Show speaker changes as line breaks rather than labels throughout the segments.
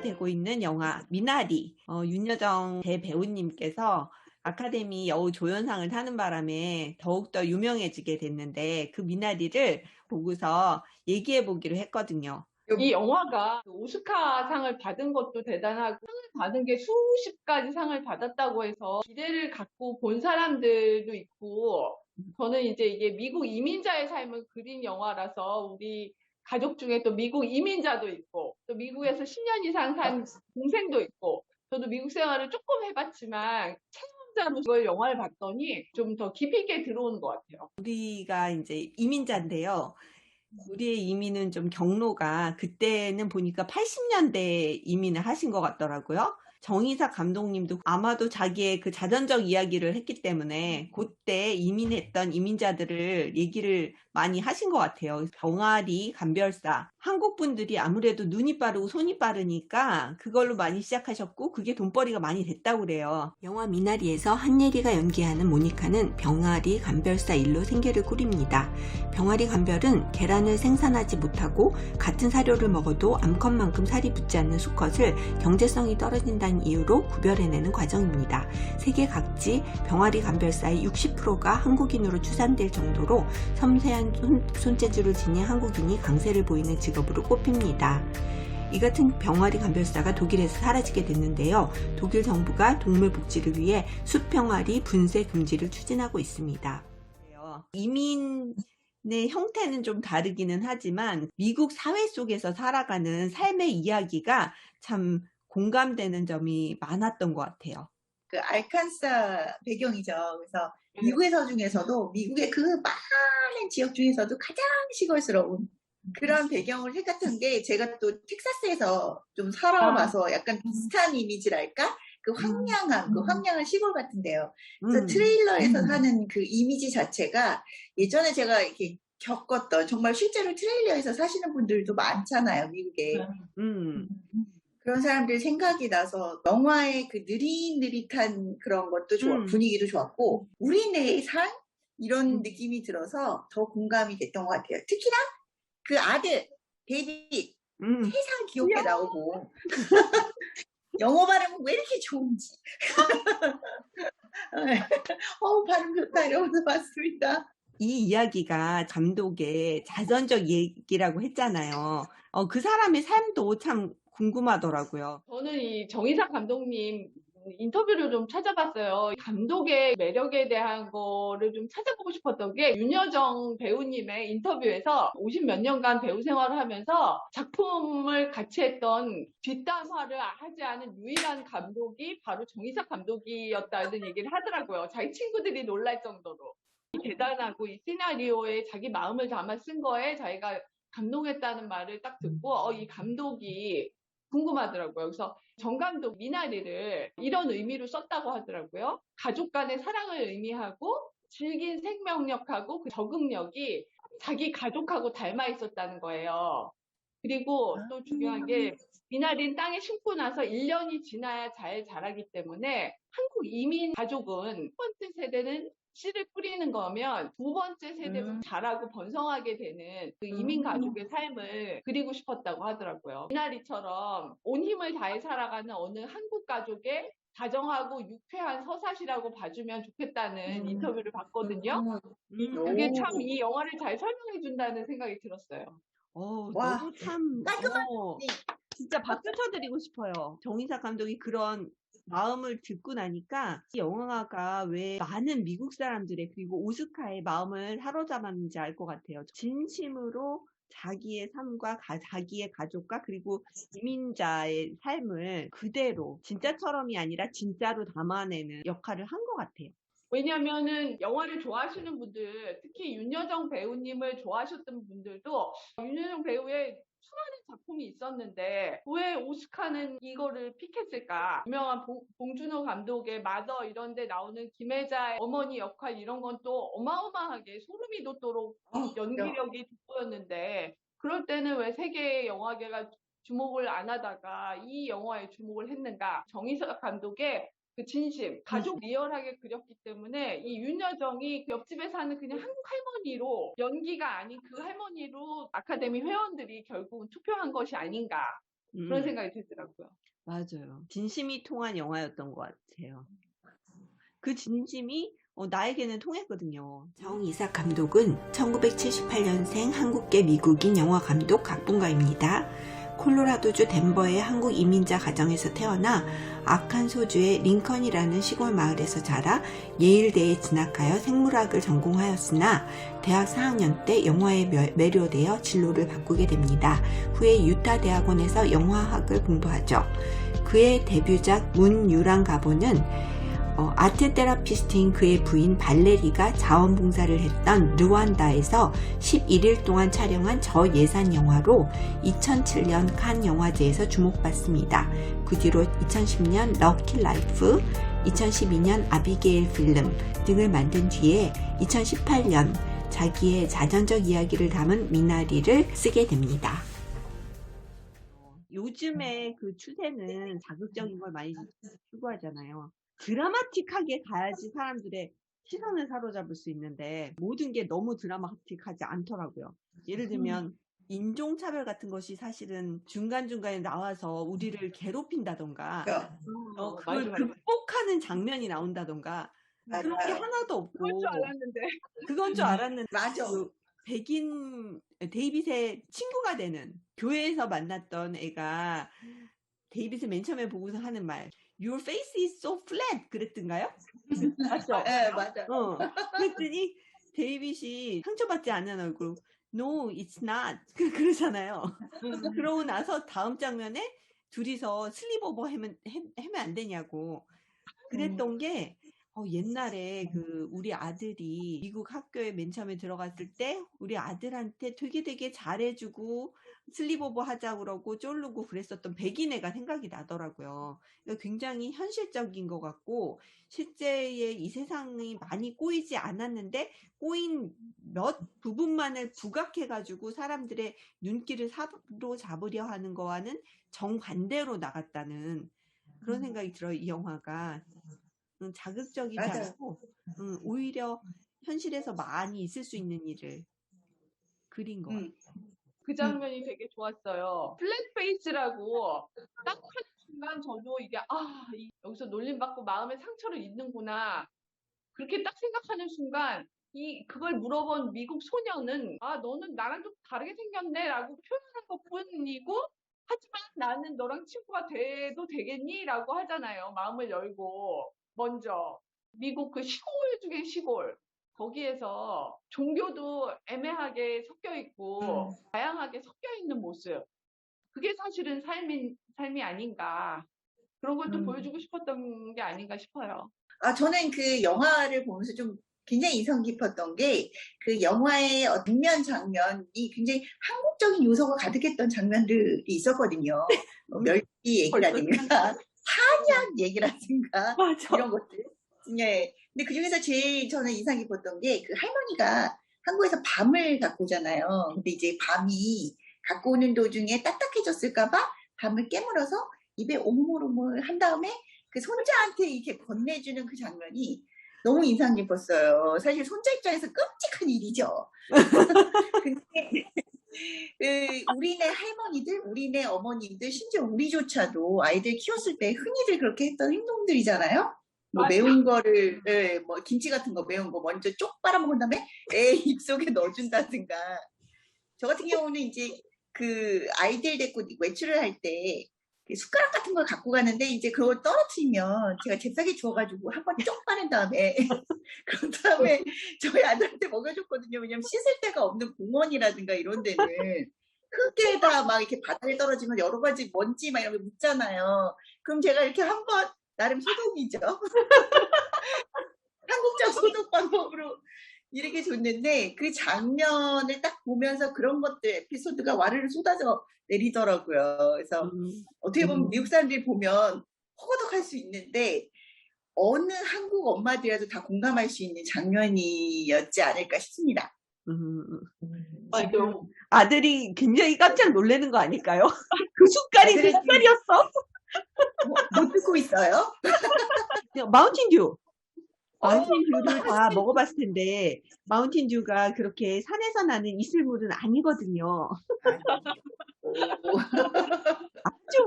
되고 있는 영화 미나리. 윤여정 대배우님께서 아카데미 여우조연상을 타는 바람에 더욱더 유명해지게 됐는데 그 미나리를 보고서 얘기해 보기로 했거든요.
이 영화가 오스카상을 받은 것도 대단하고 상을 받은 게 수십 가지 상을 받았다고 해서 기대를 갖고 본 사람들도 있고, 저는 이제 이게 미국 이민자의 삶을 그린 영화라서 우리 가족 중에 또 미국 이민자도 있고 또 미국에서 10년 이상 산 동생도 있고, 저도 미국 생활을 조금 해봤지만 체험자로 이걸 영화를 봤더니 좀 더 깊이 있게 들어오는 것 같아요.
우리가 이제 이민자인데요. 우리의 이민은 좀 경로가 그때는 보니까 80년대 이민을 하신 것 같더라고요. 정이삭 감독님도 아마도 자기의 그 자전적 이야기를 했기 때문에 그때 이민했던 이민자들을 얘기를 많이 하신 것 같아요. 병아리, 감별사. 한국 분들이 아무래도 눈이 빠르고 손이 빠르니까 그걸로 많이 시작하셨고 그게 돈벌이가 많이 됐다고 그래요. 영화 미나리에서 한예리가 연기하는 모니카는 병아리, 감별사 일로 생계를 꾸립니다. 병아리 감별은 계란을 생산하지 못하고 같은 사료를 먹어도 암컷만큼 살이 붙지 않는 수컷을 경제성이 떨어진다는 이유로 구별해내는 과정입니다. 세계 각지 병아리 감별사의 60%가 한국인으로 추산될 정도로 섬세한 손재주를 지닌 한국인이 강세를 보이는 직업으로 꼽힙니다. 이 같은 병아리 감별사가 독일에서 사라지게 됐는데요. 독일 정부가 동물 복지를 위해 숫병아리 분쇄 금지를 추진하고 있습니다. 이민의 형태는 좀 다르기는 하지만 미국 사회 속에서 살아가는 삶의 이야기가 참 공감되는 점이 많았던 것 같아요.
그 알칸사 배경이죠. 그래서 미국에서 중에서도 미국의 그 많은 지역 중에서도 가장 시골스러운 그런 배경을 해갔던 게 제가 또 텍사스에서 좀 살아봐서 약간 비슷한 이미지랄까? 그 황량한 시골 같은데요. 그래서 트레일러에서 사는 그 이미지 자체가 예전에 제가 이렇게 겪었던 정말 실제로 트레일러에서 사시는 분들도 많잖아요, 미국에. 그런 사람들 생각이 나서 영화의 그 느릿느릿한 그런 것도 분위기도 좋았고 우리네의 삶? 이런 느낌이 들어서 더 공감이 됐던 것 같아요. 특히나 그 아들 데이빗 세상 귀엽게 나오고 영어 발음은 왜 이렇게 좋은지 발음 좋다 이러면서 봤습니다.
이 이야기가 감독의 자전적 얘기라고 했잖아요. 그 사람의 삶도 참 궁금하더라고요.
저는 이 정이삭 감독님 인터뷰를 좀 찾아봤어요. 감독의 매력에 대한 거를 좀 찾아보고 싶었던 게 윤여정 배우님의 인터뷰에서 50 몇 년간 배우 생활을 하면서 작품을 같이 했던 뒷담화를 하지 않은 유일한 감독이 바로 정이삭 감독이었다는 얘기를 하더라고요. 자기 친구들이 놀랄 정도로. 대단하고 이 시나리오에 자기 마음을 담아 쓴 거에 자기가 감동했다는 말을 딱 듣고 이 감독이 궁금하더라고요. 그래서 정 감독 미나리를 이런 의미로 썼다고 하더라고요. 가족 간의 사랑을 의미하고 질긴 생명력하고 그 적응력이 자기 가족하고 닮아 있었다는 거예요. 그리고 또 중요한 게 미나리는 땅에 심고 나서 1년이 지나야 잘 자라기 때문에 한국 이민 가족은 첫 번째 세대는 씨를 뿌리는 거면 두 번째 세대부터 자라고 번성하게 되는 그 이민 가족의 삶을 그리고 싶었다고 하더라고요. 미나리처럼 온 힘을 다해 살아가는 어느 한국 가족의 다정하고 유쾌한 서사시라고 봐주면 좋겠다는 인터뷰를 봤거든요. 그게 참 이 영화를 잘 설명해 준다는 생각이 들었어요.
너무 참 진짜 박수 쳐드리고 싶어요. 정이삭 감독이 그런 마음을 듣고 나니까 이 영화가 왜 많은 미국 사람들의 그리고 오스카의 마음을 사로잡았는지 알 것 같아요. 진심으로 자기의 삶과 자기의 가족과 그리고 이민자의 삶을 그대로 진짜처럼이 아니라 진짜로 담아내는 역할을 한 것 같아요.
왜냐면은 영화를 좋아하시는 분들, 특히 윤여정 배우님을 좋아하셨던 분들도 윤여정 배우의 수많은 작품이 있었는데 왜 오스카는 이거를 픽했을까? 유명한 봉준호 감독의 마더 이런 데 나오는 김혜자의 어머니 역할 이런 건 또 어마어마하게 소름이 돋도록 연기력이 돋보였는데 그럴 때는 왜 세계 영화계가 주목을 안 하다가 이 영화에 주목을 했는가? 정이삭 감독의 그 진심, 가족 리얼하게 그렸기 때문에 이 윤여정이 옆집에 사는 그냥 한국 할머니로 연기가 아닌 그 할머니로 아카데미 회원들이 결국은 투표한 것이 아닌가. 그런 생각이 들더라고요.
맞아요. 진심이 통한 영화였던 것 같아요. 그 진심이 나에게는 통했거든요. 정이삭 감독은 1978년생 한국계 미국인 영화 감독 각본가입니다. 콜로라도주 덴버의 한국 이민자 가정에서 태어나 아칸소주의 링컨이라는 시골 마을에서 자라 예일대에 진학하여 생물학을 전공하였으나 대학 4학년 때 영화에 매료되어 진로를 바꾸게 됩니다. 후에 유타 대학원에서 영화학을 공부하죠. 그의 데뷔작 문유랑 가보는 아트 테라피스트인 그의 부인 발레리가 자원봉사를 했던 르완다에서 11일 동안 촬영한 저예산 영화로 2007년 칸 영화제에서 주목받습니다. 그 뒤로 2010년 럭키 라이프, 2012년 아비게일 필름 등을 만든 뒤에 2018년 자기의 자전적 이야기를 담은 미나리를 쓰게 됩니다. 요즘의 그 추세는 자극적인 걸 많이 추구하잖아요. 드라마틱하게 가야지 사람들의 시선을 사로잡을 수 있는데 모든 게 너무 드라마틱하지 않더라고요. 예를 들면 인종차별 같은 것이 사실은 중간중간에 나와서 우리를 괴롭힌다던가 그걸 극복하는 장면이 나온다던가 그런 게 하나도 없고
그건 줄 알았는데.
그건 줄 알았는데
맞아.
그 백인 데이빗의 친구가 되는 교회에서 만났던 애가 데이빗을 맨 처음에 보고서 하는 말 Your face is so flat 그랬던가요? 맞죠?
네, 맞아.
그랬더니 데이빗이 상처받지 않는 얼굴 No, it's not 그러잖아요. 그러고 나서 다음 장면에 둘이서 슬립오버 하면 안 되냐고 그랬던 게 옛날에 우리 아들이 미국 학교에 맨 처음에 들어갔을 때 우리 아들한테 되게 잘해주고 슬립오버 하자 그러고 쫄르고 그랬었던 백인애가 생각이 나더라고요. 그러니까 굉장히 현실적인 것 같고 실제의 이 세상이 많이 꼬이지 않았는데 꼬인 몇 부분만을 부각해가지고 사람들의 눈길을 사로잡으려 하는 거와는 정반대로 나갔다는 그런 생각이 들어요. 이 영화가. 자극적이지
맞아요.
않고 오히려 현실에서 많이 있을 수 있는 일을 그린 것 같아요.
그 장면이 되게 좋았어요. 플랫 페이스라고 딱 하는 순간 저도 이게 여기서 놀림받고 마음에 상처를 입는구나. 그렇게 딱 생각하는 순간 그걸 물어본 미국 소녀는 너는 나랑 좀 다르게 생겼네 라고 표현한 것 뿐이고 하지만 나는 너랑 친구가 돼도 되겠니? 라고 하잖아요. 마음을 열고 먼저 미국 그 시골 중에 시골 거기에서 종교도 애매하게 섞여 있고 다양하게 섞여 있는 모습 그게 사실은 삶이 아닌가 그런 걸 또 보여주고 싶었던 게 아닌가 싶어요.
저는 그 영화를 보면서 좀 굉장히 인상 깊었던 게 그 영화의 뒷면 장면이 굉장히 한국적인 요소가 가득했던 장면들이 있었거든요. 멸치 얘기라든가 한약 얘기라든가
맞아.
이런 것들. 네. 근데 그 중에서 제일 저는 인상 깊었던 게 그 할머니가 한국에서 밤을 갖고 오잖아요. 근데 이제 밤이 갖고 오는 도중에 딱딱해졌을까봐 밤을 깨물어서 입에 오물오물 한 다음에 그 손자한테 이렇게 건네주는 그 장면이 너무 인상 깊었어요. 사실 손자 입장에서 끔찍한 일이죠. 근데 우리네 할머니들, 우리네 어머님들, 심지어 우리조차도 아이들 키웠을 때 흔히들 그렇게 했던 행동들이잖아요. 뭐 매운 거를, 뭐 김치 같은 거 매운 거 먼저 쪽 빨아먹은 다음에 애 입속에 넣어준다든가. 저 같은 경우는 이제 그 아이들 데리고 외출을 할 때 숟가락 같은 걸 갖고 가는데 이제 그걸 떨어뜨리면 제가 잽싸게 주워가지고 한번 쪽 빠른 다음에 그런 다음에 저희 아들한테 먹여줬거든요. 왜냐면 씻을 데가 없는 공원이라든가 이런 데는 흙에다 막 이렇게 바닥에 떨어지면 여러 가지 먼지 막 이런 게 묻잖아요. 그럼 제가 이렇게 한번 나름 소독이죠. 한국적 소독 방법으로 이렇게 줬는데 그 장면을 딱 보면서 그런 것들 에피소드가 와르르 쏟아져 내리더라고요. 그래서 어떻게 보면 미국 사람들이 보면 허거덕할 수 있는데 어느 한국 엄마들이라도 다 공감할 수 있는 장면이었지 않을까 싶습니다.
지금 아들이 굉장히 깜짝 놀라는 거 아닐까요? 그 숟갈이 그 숟갈이었어?
못 듣고 있어요?
마운틴듀. 마운틴듀를 다 먹어봤을 텐데 마운틴듀가 그렇게 산에서 나는 이슬물은 아니거든요.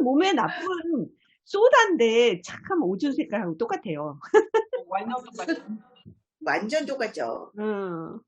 몸에 나쁜 소다인데 착한 오줌 색깔하고 똑같아요.
완전 똑같아요.
완전 똑같죠.
음.